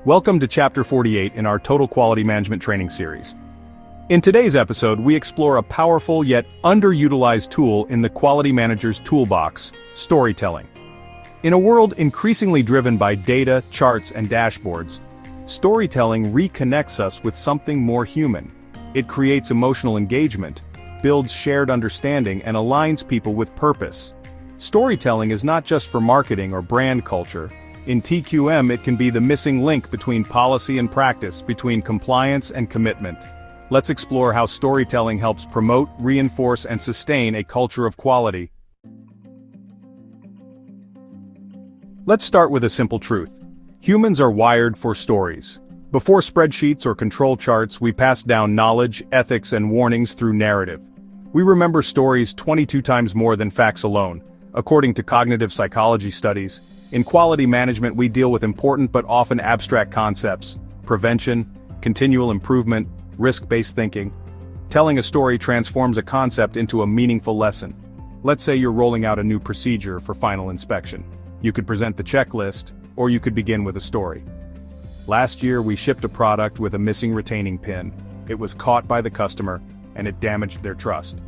Welcome to Chapter 48 in our Total Quality Management Training series. In today's episode, we explore a powerful yet underutilized tool in the quality manager's toolbox: storytelling. In a world increasingly driven by data, charts, and dashboards, storytelling reconnects us with something more human. It creates emotional engagement, builds shared understanding, and aligns people with purpose. Storytelling is not just for marketing or brand culture. In TQM, it can be the missing link between policy and practice, between compliance and commitment. Let's explore how storytelling helps promote, reinforce, and sustain a culture of quality. Let's start with a simple truth. Humans are wired for stories. Before spreadsheets or control charts, we passed down knowledge, ethics, and warnings through narrative. We remember stories 22 times more than facts alone, according to cognitive psychology studies. In quality management, we deal with important but often abstract concepts: prevention, continual improvement, risk-based thinking. Telling a story transforms a concept into a meaningful lesson. Let's say you're rolling out a new procedure for final inspection. You could present the checklist, or you could begin with a story. Last year, we shipped a product with a missing retaining pin. It was caught by the customer, and it damaged their trust.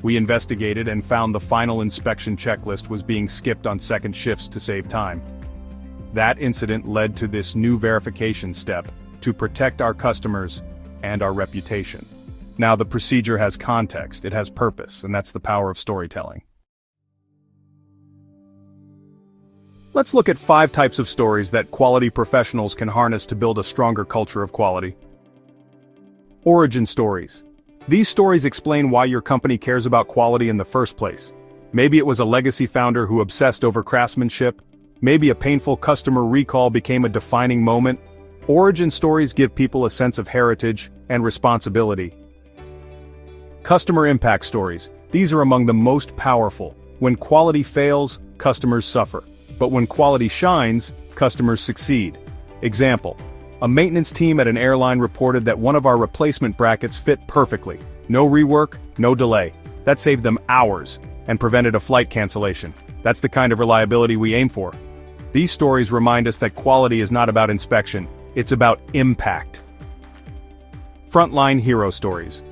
We investigated and found the final inspection checklist was being skipped on second shifts to save time. That incident led to this new verification step, to protect our customers and our reputation. Now the procedure has context, it has purpose, and that's the power of storytelling. Let's look at 5 types of stories that quality professionals can harness to build a stronger culture of quality. Origin stories. These stories explain why your company cares about quality in the first place. Maybe it was a legacy founder who obsessed over craftsmanship. Maybe a painful customer recall became a defining moment. Origin stories give people a sense of heritage and responsibility. Customer impact stories. These are among the most powerful. When quality fails, customers suffer. But when quality shines, customers succeed. Example: a maintenance team at an airline reported that one of our replacement brackets fit perfectly. No rework, no delay. That saved them hours and prevented a flight cancellation. That's the kind of reliability we aim for. These stories remind us that quality is not about inspection, it's about impact. Frontline hero stories.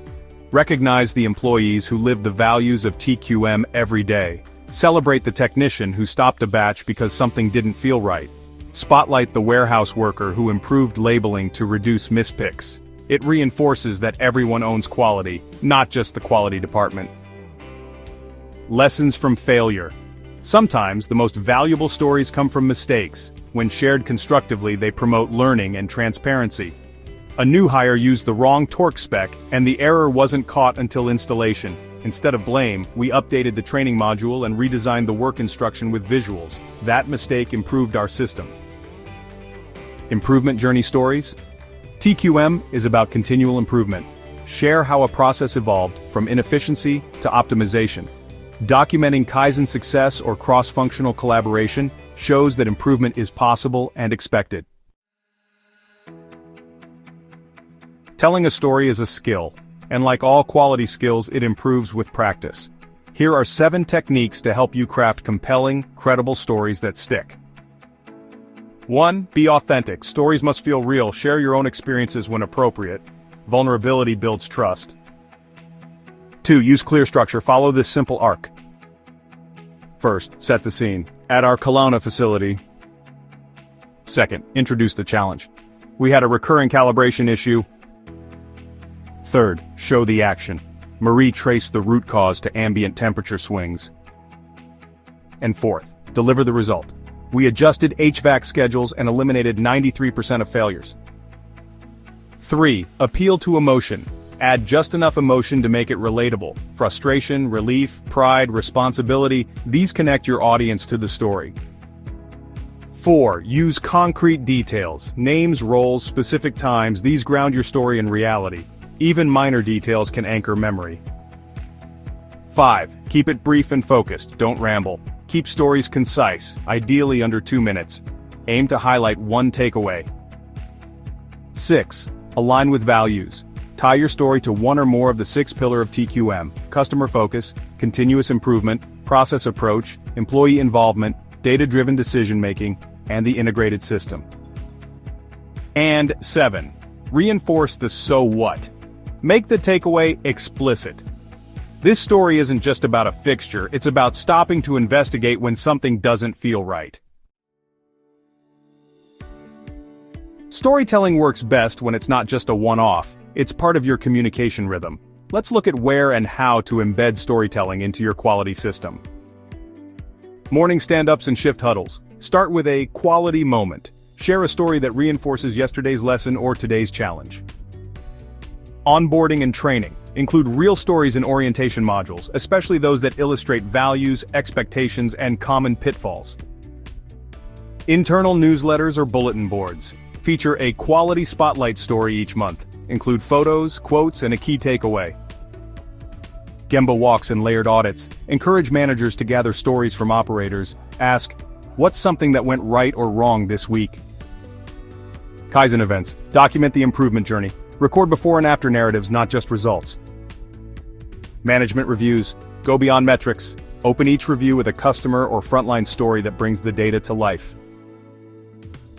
Recognize the employees who live the values of TQM every day. Celebrate the technician who stopped a batch because something didn't feel right. Spotlight the warehouse worker who improved labeling to reduce mispicks. It reinforces that everyone owns quality, not just the quality department. Lessons from failure. Sometimes the most valuable stories come from mistakes. When shared constructively, they promote learning and transparency. A new hire used the wrong torque spec, and the error wasn't caught until installation. Instead of blame, we updated the training module and redesigned the work instruction with visuals. That mistake improved our system. Improvement journey stories. TQM is about continual improvement. Share how a process evolved from inefficiency to optimization. Documenting Kaizen success or cross-functional collaboration shows that improvement is possible and expected. Telling a story is a skill, and like all quality skills, it improves with practice. Here are 7 techniques to help you craft compelling, credible stories that stick. 1. Be authentic. Stories must feel real. Share your own experiences when appropriate. Vulnerability builds trust. 2. Use clear structure. Follow this simple arc. First, set the scene. At our Kelowna facility. Second, introduce the challenge. We had a recurring calibration issue. Third, show the action. Marie traced the root cause to ambient temperature swings. And fourth, deliver the result. We adjusted HVAC schedules and eliminated 93% of failures. 3. Appeal to emotion. Add just enough emotion to make it relatable. Frustration, relief, pride, responsibility, these connect your audience to the story. 4. Use concrete details. Names, roles, specific times, these ground your story in reality. Even minor details can anchor memory. 5. Keep it brief and focused, don't ramble. Keep stories concise, ideally under 2 minutes. Aim to highlight one takeaway. 6. Align with values. Tie your story to one or more of the 6 pillars of TQM: customer focus, continuous improvement, process approach, employee involvement, data-driven decision-making, and the integrated system. And 7. Reinforce the so what. Make the takeaway explicit. This story isn't just about a fixture, it's about stopping to investigate when something doesn't feel right. Storytelling works best when it's not just a one-off, it's part of your communication rhythm. Let's look at where and how to embed storytelling into your quality system. Morning stand-ups and shift huddles. Start with a quality moment. Share a story that reinforces yesterday's lesson or today's challenge. Onboarding and training. Include real stories in orientation modules, especially those that illustrate values, expectations, and common pitfalls. Internal newsletters or bulletin boards. Feature a quality spotlight story each month. Include photos, quotes, and a key takeaway. Gemba walks and layered audits. Encourage managers to gather stories from operators. Ask, what's something that went right or wrong this week? Kaizen events. Document the improvement journey. Record before and after narratives, not just results. Management reviews. Go beyond metrics. Open each review with a customer or frontline story that brings the data to life.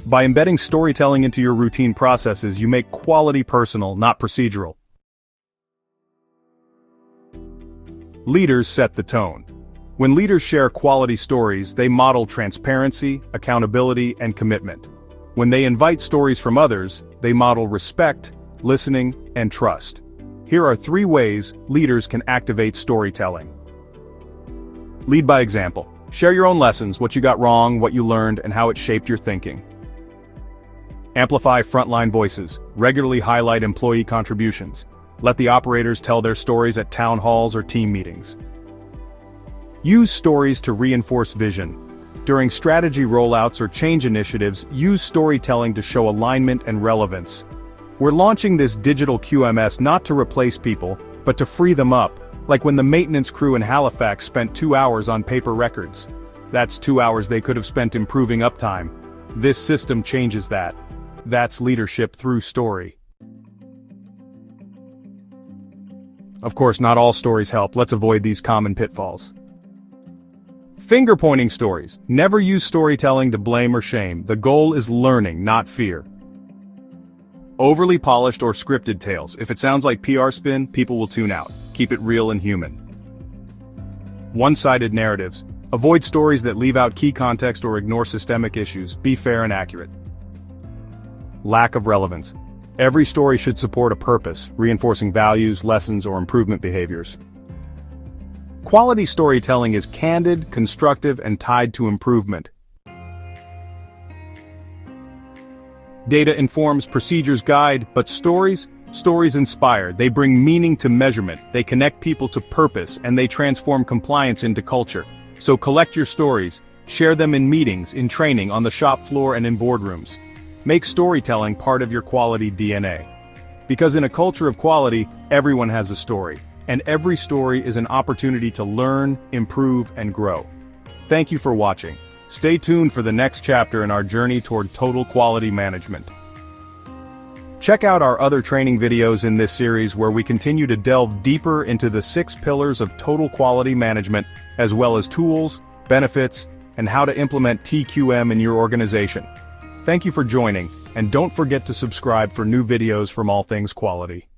By embedding storytelling into your routine processes, you make quality personal, not procedural. Leaders set the tone. When leaders share quality stories, they model transparency, accountability, and commitment. When they invite stories from others, they model respect, listening, and trust. Here are 3 ways leaders can activate storytelling. Lead by example. Share your own lessons, what you got wrong, what you learned, and how it shaped your thinking. Amplify frontline voices. Regularly highlight employee contributions. Let the operators tell their stories at town halls or team meetings. Use stories to reinforce vision. During strategy rollouts or change initiatives, use storytelling to show alignment and relevance. We're launching this digital QMS not to replace people, but to free them up, like when the maintenance crew in Halifax spent 2 hours on paper records. That's 2 hours they could have spent improving uptime. This system changes that. That's leadership through story. Of course, not all stories help. Let's avoid these common pitfalls. Finger-pointing stories. Never use storytelling to blame or shame. The goal is learning, not fear. Overly polished or scripted tales. If it sounds like PR spin, people will tune out. Keep it real and human. One-sided narratives. Avoid stories that leave out key context or ignore systemic issues. Be fair and accurate. Lack of relevance. Every story should support a purpose, reinforcing values, lessons, or improvement behaviors. Quality storytelling is candid, constructive, and tied to improvement. Data informs, procedures guide, but stories inspire. They bring meaning to measurement, they connect people to purpose, and they transform compliance into culture. So collect your stories, share them in meetings, in training, on the shop floor, and in boardrooms. Make storytelling part of your quality DNA. Because in a culture of quality, everyone has a story, and every story is an opportunity to learn, improve, and grow. Thank you for watching. Stay tuned for the next chapter in our journey toward total quality management. Check out our other training videos in this series where we continue to delve deeper into the 6 pillars of total quality management, as well as tools, benefits, and how to implement TQM in your organization. Thank you for joining, and don't forget to subscribe for new videos from All Things Quality.